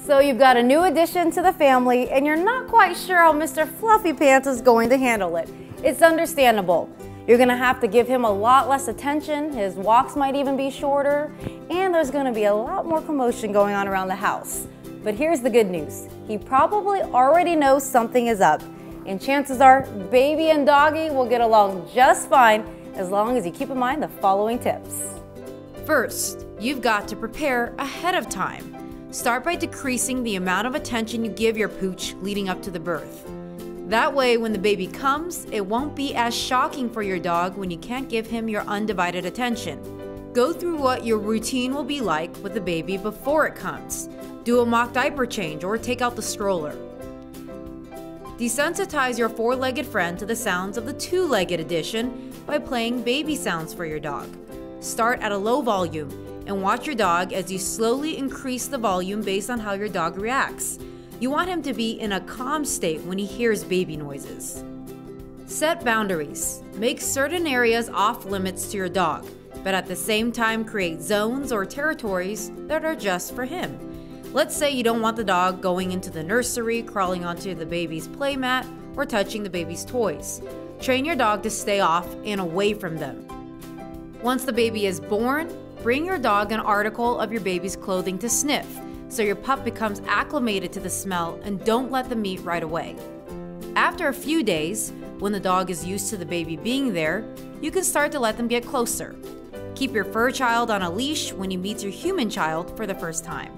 So you've got a new addition to the family and you're not quite sure how Mr. Fluffy Pants is going to handle it. It's understandable. You're gonna have to give him a lot less attention, his walks might even be shorter, and there's gonna be a lot more commotion going on around the house. But here's the good news. He probably already knows something is up, and chances are baby and doggy will get along just fine as long as you keep in mind the following tips. First, you've got to prepare ahead of time. Start by decreasing the amount of attention you give your pooch leading up to the birth. That way, when the baby comes, it won't be as shocking for your dog when you can't give him your undivided attention. Go through what your routine will be like with the baby before it comes. Do a mock diaper change or take out the stroller. Desensitize your four-legged friend to the sounds of the two-legged edition by playing baby sounds for your dog. Start at a low volume and watch your dog as you slowly increase the volume based on how your dog reacts. You want him to be in a calm state when he hears baby noises. Set boundaries. Make certain areas off limits to your dog, but at the same time create zones or territories that are just for him. Let's say you don't want the dog going into the nursery, crawling onto the baby's playmat, or touching the baby's toys. Train your dog to stay off and away from them. Once the baby is born, bring your dog an article of your baby's clothing to sniff, so your pup becomes acclimated to the smell, and don't let them eat right away. After a few days, when the dog is used to the baby being there, you can start to let them get closer. Keep your fur child on a leash when he meets your human child for the first time.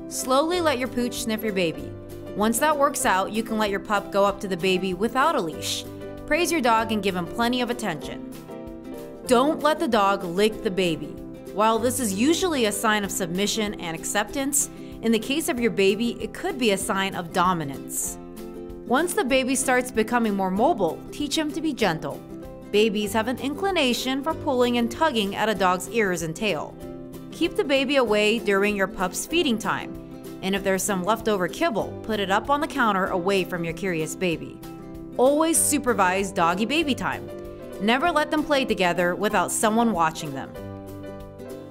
Slowly let your pooch sniff your baby. Once that works out, you can let your pup go up to the baby without a leash. Praise your dog and give him plenty of attention. Don't let the dog lick the baby. While this is usually a sign of submission and acceptance, in the case of your baby, it could be a sign of dominance. Once the baby starts becoming more mobile, teach him to be gentle. Babies have an inclination for pulling and tugging at a dog's ears and tail. Keep the baby away during your pup's feeding time, and if there's some leftover kibble, put it up on the counter away from your curious baby. Always supervise doggy baby time. Never let them play together without someone watching them.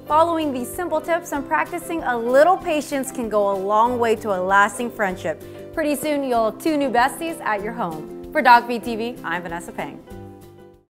Following these simple tips and practicing a little patience can go a long way to a lasting friendship. Pretty soon you'll have two new besties at your home. For Dog Feed TV, I'm Vanessa Pang.